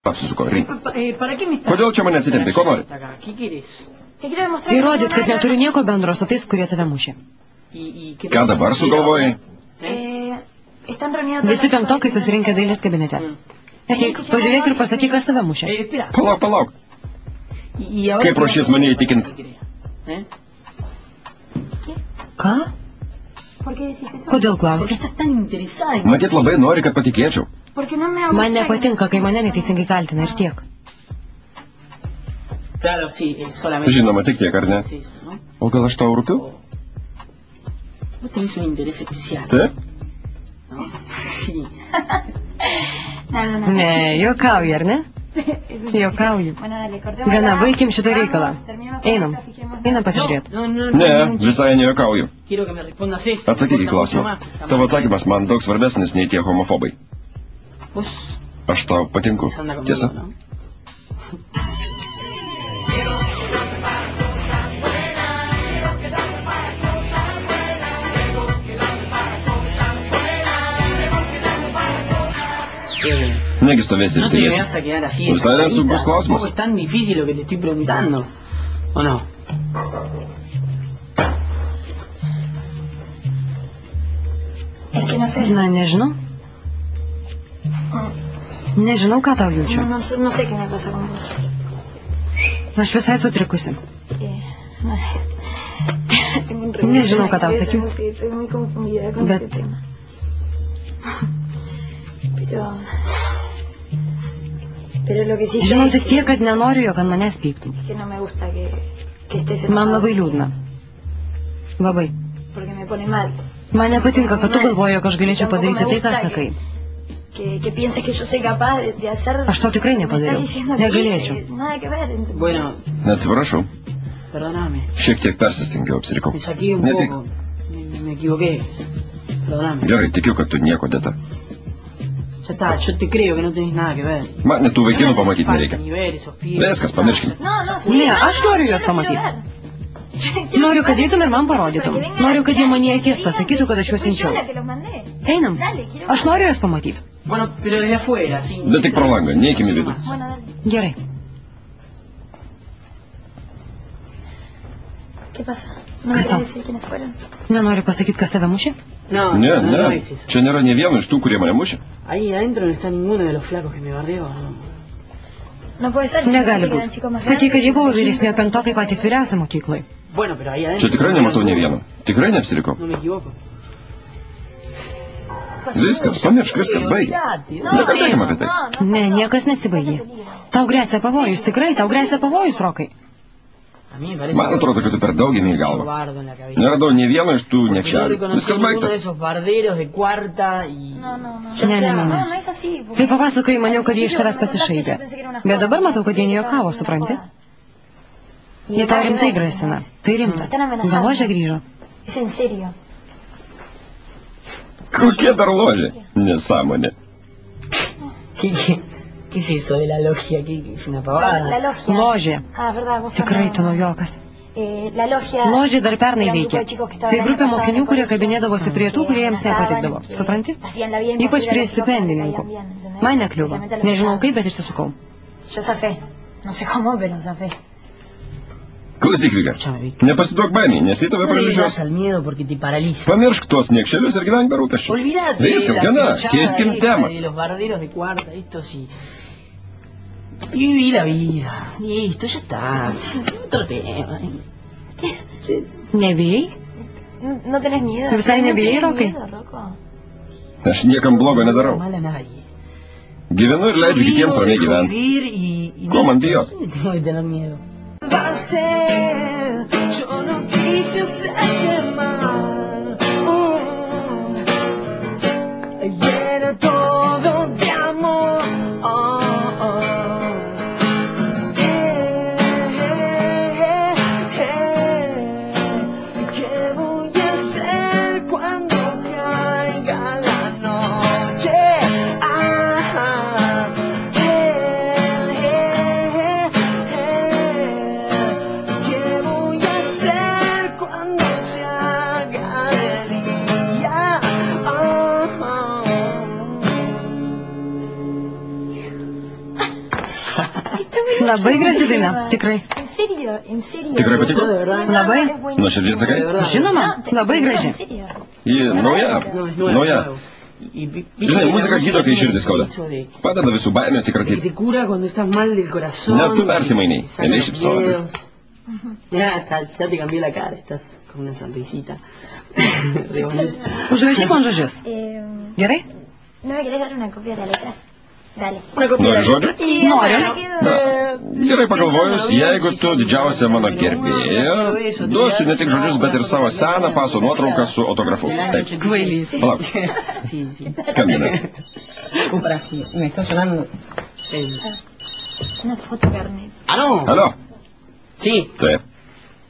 Apsisuko. Kodėl čia mane atsitempė? Ko nori? Įrodyt, kad neturi nieko bendro su tais, kurie tave mušė. Ką dabar sugalvojai? Visi penktokai susirinkę dailės kabinete. Ateik, pažiūrėk ir pasakyk, kas tave mušė. Palauk. Kaip ruošies mane įtikinti? Ką? Kodėl klausi? Matyt, labai nori, kad patikėčiau. Man nepatinka, kai mane neteisingai kaltina ir tiek. Žinoma, tik tiek, ar ne? O gal aš tau rūpiu? Taip? Ne, juokauji, ar ne? Juokauju. Gana, vaikim šitą reikalą. Einam pasižiūrėti. Ne, visai nejuokauju. Atsakyk į klausimą. Tavo atsakymas man daug svarbesnis nei tie homofobai. Aš tau patinku, tiesa? Negi stovėsi ir tylėsi. Visai nesunkus klausimas. Na, nežinau. Nežinau, ką tau jaučiu. Aš visai sutrikusi. Nežinau, ką tau sakiau. Bet... Žinau tik tiek, kad nenoriu, jog ant manęs pyktų. Man labai liūdna. Labai. Man nepatinka, kad tu galvoji, jog aš galėčiau padaryti tai, ką sakai. Aš to tikrai nepadariau. Negalėčiau. Neatsiprašau. Šiek tiek persistengiau, apsirikau. Nepyk. Gerai, tikiu, kad tu nieko dėta. Man net tų vaikinų pamatyti nereikia. Viskas, pamirškim. Ne, aš noriu juos pamatyti. Noriu, kad eitum ir man parodytum. Noriu, kad jie man į akis pasakytų, kad aš juos siunčiau. Einam. Aš noriu juos pamatyti. Bet tik pro langą, neeikim į vidų. Gerai. Kas tau? Nenori pasakyti, kas tave mušė? Ne. Čia nėra ne vieno iš tų, kurie mane mušė. Negali būti. Sakai, kad jie buvo vyresnio penktokai patys vyriausia mokyklai. Čia tikrai nematau ne vieno. Tikrai neapsirikau. Viskas, pamiršk, viskas baigės. Nekalbėkim apie tai. Ne, niekas nesibaigė. Tau gresia pavojus, tikrai, tau gresia pavojus, Rokai. Man atrodo, kad tu per daug ėmė į galvą. Neradau ne vieno iš tų niekšelių. Viskas baigta. Ne. Kai papasakojai, maniau, kad jie iš tavęs pasišaipė. Bet dabar matau, kad jie nejuokavo, supranti? Jie tau rimtai grasina. Tai rimta. Gal ložė grįžo? Kokie dar ložė? Nesąmonė. ¿Qué es eso de la logia? Es una pavada. Ložė. Tikrai tu naujokas. Ložė dar pernai veikė. Tai grupė mokinių, kurie kabinėdavosi prie tų, kurie jiems nepatikdavo. Supranti? Ypač prie stipendininkų. Man nekliuvo. Nežinau kaip, bet išsisukau. Klausyk, Vika. Nepasiduok baimei, nes į tave paralyžiuos. Pamiršk tuos niekšelius ir gyvenk be rūpesčių. Viskas, gana. Keiskim temą. Viví la vida. Listo, ya está. Otro tema. Nebijai? Visai nebijai, Rokai? Aš niekam blogo nedarau. Gyvenu ir leidžiu kitiems ramiai gyventi. Ko man bijot? Yo no quise hacerte mal. Llena todo de amor. ¿Qué voy a hacer cuando caiga la noche? ¿Qué voy a hacer cuando sea Labai graži daina, tikrai. Tikrai patiko? Labai. Nuoširdžiai sakai? Žinoma, labai graži. Ji nauja. Žinai, muzika gydo, kai širdis skauda. Padeda visų baimių atsikratyti. Net tu persimainiai, ėmė šypsotis. Ya te cambié la cara, estás con una sonrisita. Užrašyk man žodžius. Gerai? Nori žodžių? Noriu. Gerai pagalvojus, jeigu tu didžiausia mano gerbėja, duosiu ne tik žodžius, bet ir savo seną paso nuotrauką su autografu. Taip. Kvailys. Palauk. Skambina. Me está sonando Una foto carnet. ¿Aló? Alio? Sí. Taip.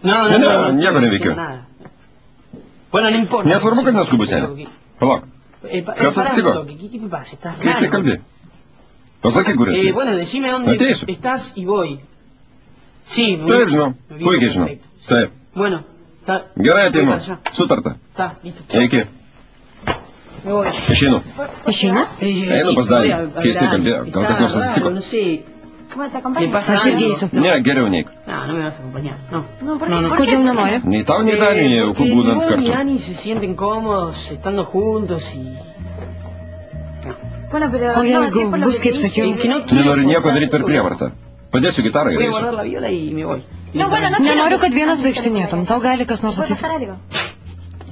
No, nieko neveikiu. Bueno, no importa. Nesvarbu, kad neskubu, senė. Palauk. Kas atsitiko? ¿Qué te pasa? ¿Estás Keistai raro? kalbi. Pasakyk, kur esi. Bueno, decime dónde Ateisiu. estás y voy. Sí, Taip, žinau. Puikiai žinau. Taip. Bueno, está. Gerai, ateinu. Voy para allá. Sutarta. Está, listo. Eiki. Me voy. Išeinu. Išeina? Einu pas Danį. Keistai kalbėjo. Gal kas nors atsitiko? No sé. ¿Cómo te ¿Le acompañas? pasa Aš irgi eisiu. Ne, geriau neik. No me vas a acompañar. No. No, ¿por No, qué? Kodėl nenori? Nei tau, nei Daniui nejauku būnant Ni kartu. Dani se sienten cómodos estando juntos y... Bueno, pero O no, sí jeigu por lo bus que te kaip dije. sakiau. Que no quiero Nenoriu nieko forzar daryti per esto. prievartą. Padėsiu gitarą ir Voy a eisiu. guardar la viola y me voy. No, bueno, no Nenoriu, kad quiero vienas que me vaikštinėtum. Tau gali kas nors ¿Puede atsitikti. pasar algo?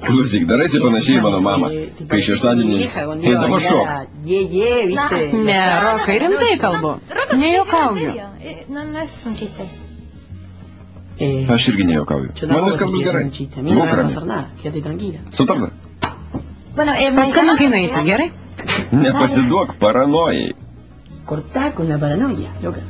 Klausyk, daraisi panašiai mano mamą. Kai šeštadienis eidavo šok. ¿viste? Ne, Rokai, rimtai kalbu. Roca, ¿en Nejuokauju. serio? No es un chiste. Aš irgi nejuokauju. Yo Man tampoco viskas bus estoy gerai. haciendo un chiste. A mí no me Būk va a rami. pasar nada. Quédate tranquila. Sutarta? Bueno, me Paskambink, kai llamas- nueisi, gerai? Nepasiduok paranojai. Cortá con la paranoia, loca.